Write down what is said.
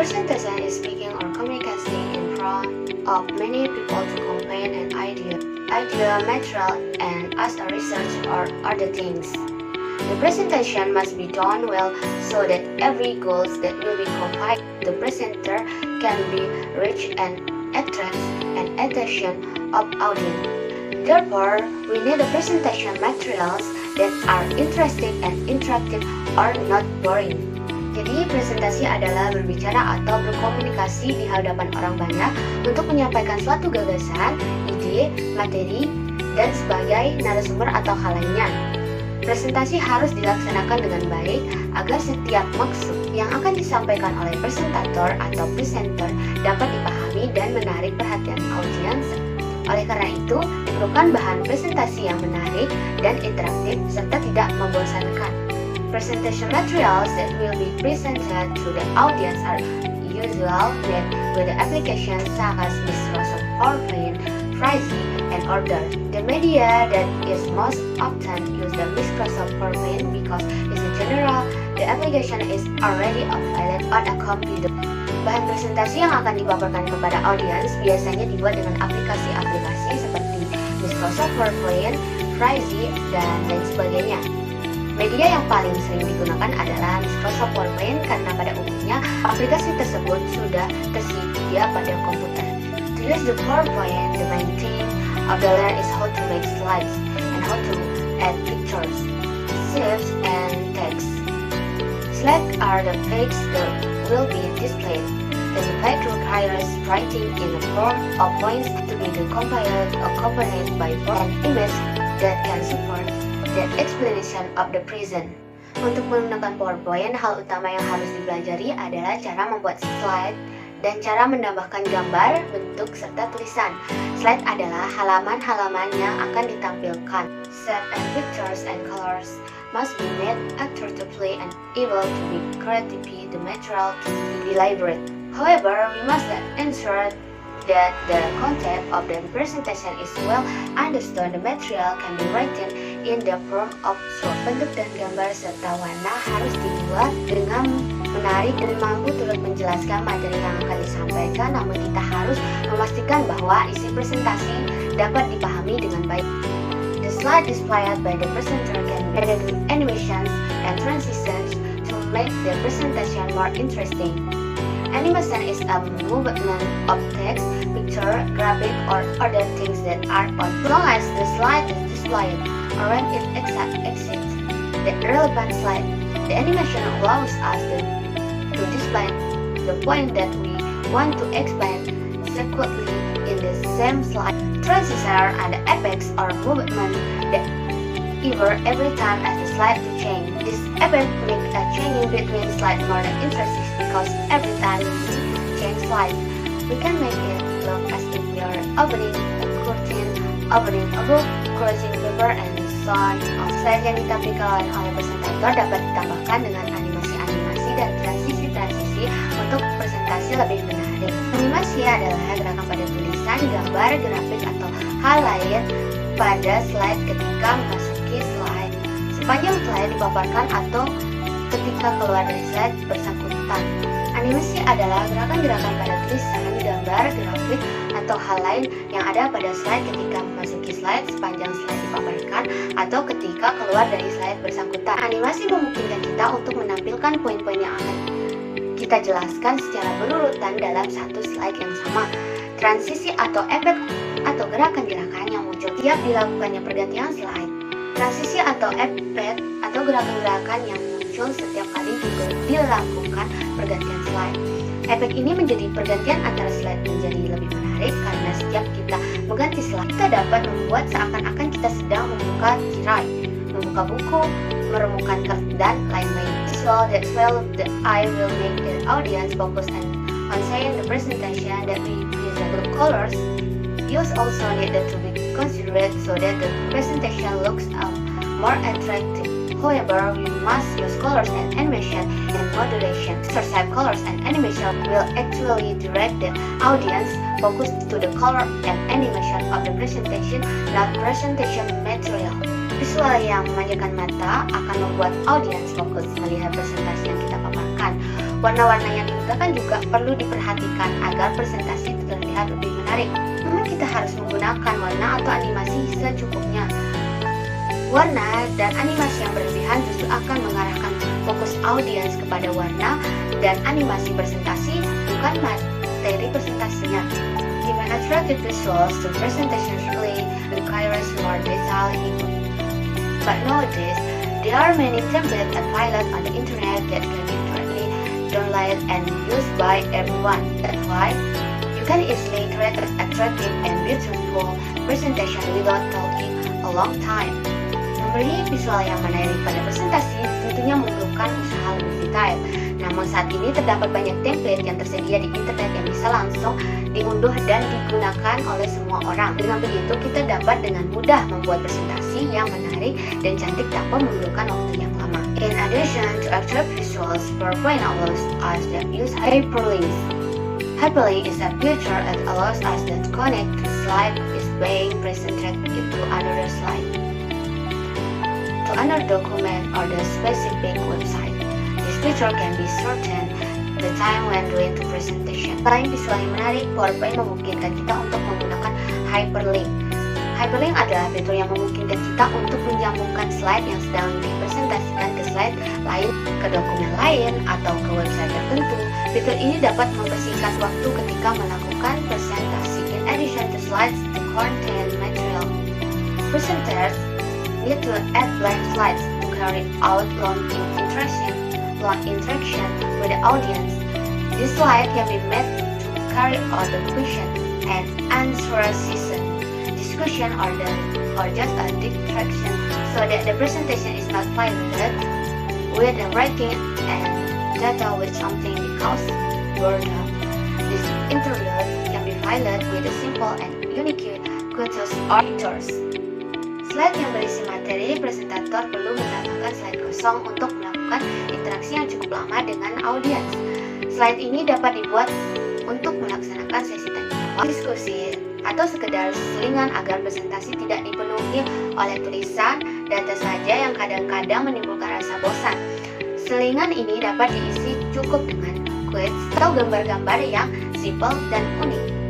presentation is speaking or communicating in front of many people to convey an idea, material, and as a research or other things. The presentation must be done well so that every goal that will be conveyed to the presenter can be reached and attract an attention of audience. Therefore, we need the presentation materials that are interesting and interactive or not boring. Jadi, presentasi adalah berbicara atau berkomunikasi di hadapan orang banyak untuk menyampaikan suatu gagasan, ide, materi, dan sebagai narasumber atau hal lainnya. Presentasi harus dilaksanakan dengan baik agar setiap maksud yang akan disampaikan oleh presentator atau presenter dapat dipahami dan menarik perhatian audiens. Oleh karena itu, diperlukan bahan presentasi yang menarik dan interaktif serta tidak membosankan. Presentation materials that will be presented to the audience are usual made with the applications such as Microsoft PowerPoint, Prezi, and others. The media that is most often use the Microsoft PowerPoint because in general the application is already available on a computer. Bahan presentasi yang akan dipaparkan kepada audiens biasanya dibuat dengan aplikasi-aplikasi seperti Microsoft PowerPoint, Prezi, dan lain sebagainya. Media yang paling sering digunakan adalah Microsoft PowerPoint karena pada umumnya aplikasi tersebut sudah tersedia pada komputer. To use the PowerPoint, the main thing of the learn is how to make slides and how to add pictures, shapes, and text. Slides are the pages that will be displayed. The slide requires writing in the form of points to be compiled accompanied by an image that can support the explanation of the present. Untuk menggunakan PowerPoint, hal utama yang harus dipelajari adalah cara membuat slide dan cara menambahkan gambar, bentuk, serta tulisan. Slide adalah halaman-halaman yang akan ditampilkan. Shape and pictures and colors must be made attractively and able to be creatively the material to be delivered. However, we must ensure that the content of the presentation is well understood. The material can be written in the form of short. Bentuk dan gambar serta warna harus dibuat dengan menarik dan mampu turut menjelaskan materi yang akan disampaikan, namun kita harus memastikan bahwa isi presentasi dapat dipahami dengan baik. The slide displayed by the presenter can be added with animations and transitions to make the presentation more interesting. Animation is a movement of text, picture, graphic, or other things that are on. As long as the slide is displayed or when it exits the relevant slide, the animation allows us to display the point that we want to explain sequentially in the same slide. Transitions and effects are movement that occur every time as the slide to change. This effect makes a changing between slides more interesting because every time we change slide, we can make it look as if we are opening a curtain, opening a book, closing paper, and so on. Slide yang ditampilkan oleh presentator dapat ditambahkan dengan animasi-animasi dan transisi-transisi untuk presentasi lebih menarik. Animasi adalah gerakan pada tulisan, gambar, grafik, atau hal lain pada slide ketika memasuki slide. Sepanjang slide dipaparkan atau ketika keluar dari slide bersangkutan. Animasi adalah gerakan-gerakan pada tulisan, gambar, grafik, atau hal lain yang ada pada slide ketika memasuki slide sepanjang slide dipaparkan atau ketika keluar dari slide bersangkutan. Animasi memungkinkan kita untuk menampilkan poin-poin yang akan kita jelaskan secara berurutan dalam satu slide yang sama. Transisi atau efek atau gerakan-gerakan yang muncul tiap dilakukannya pergantian slide. Transisi atau efek atau gerakan-gerakan yang muncul setiap kali dilakukan pergantian slide. Efek ini menjadi pergantian antara slide menjadi lebih menarik karena setiap kita mengganti slide, kita dapat membuat seakan-akan kita sedang membuka tirai, membuka buku, meremukan kertas, dan lain-lain. That's well the eye will make the audience focus on saying the presentation that we present. The colors use also needed to be considered so that the presentation looks more attractive. However, we must use colors and animation in moderation. Exercise colors and animation will actually direct the audience focus to the color and animation of the presentation, not presentation material. Visual yang memanjakan mata akan membuat audiens fokus melihat presentasi yang kita paparkan. Warna-warna yang kan juga perlu diperhatikan agar presentasi terlihat lebih menarik. Memang kita harus menggunakan warna atau animasi secukupnya. Warna dan animasi yang berlebihan justru akan mengarahkan fokus audiens kepada warna dan animasi presentasi, bukan materi presentasinya. Giving attractive visuals to presentation really requires more detailed input. But nowadays, there are many templates and pilots on the internet that can be directly downloaded and used by everyone. That's why you can easily create an attractive and beautiful presentation without taking a long time. Memberi visual yang menarik pada presentasi tentunya memerlukan usaha lebih detail. Namun saat ini terdapat banyak template yang tersedia di internet yang bisa langsung diunduh dan digunakan oleh semua orang. Dengan begitu kita dapat dengan mudah membuat presentasi yang menarik dan cantik tanpa memerlukan waktu yang lama. In addition to attractive visuals, PowerPoint allows us to use hyperlinks. Hyperlink is a feature that allows us to connect to slide is being presented into another slide, to another document or the specific website. This feature can be shortened the time when doing the presentation. Selain visual yang menarik, PowerPoint memungkinkan kita untuk menggunakan hyperlink. Hyperlink adalah fitur yang memungkinkan kita untuk menyambungkan slide yang sedang dipresentasikan ke slide lain, ke dokumen lain, atau ke website tertentu. Fitur ini dapat mempersingkat waktu ketika melakukan presentasi. In addition to slides to contain material, presenters need to add blank slides to carry out long interaction with the audience. This slide can be made to carry out the question and answer session, discussion, or just a distraction, so that the presentation is not filled with the writing and data with something because boredom. This interlude can be filled with a simple and unique quotes or pictures. Slide yang berisi materi, presentator perlu menambahkan slide kosong untuk melakukan interaksi yang cukup lama dengan audiens. Slide ini dapat dibuat untuk melaksanakan sesi tanya jawab, diskusi, atau sekedar selingan agar presentasi tidak dipenuhi oleh tulisan, data saja yang kadang-kadang menimbulkan rasa bosan. Selingan ini dapat diisi cukup dengan quotes atau gambar-gambar yang simpel dan unik.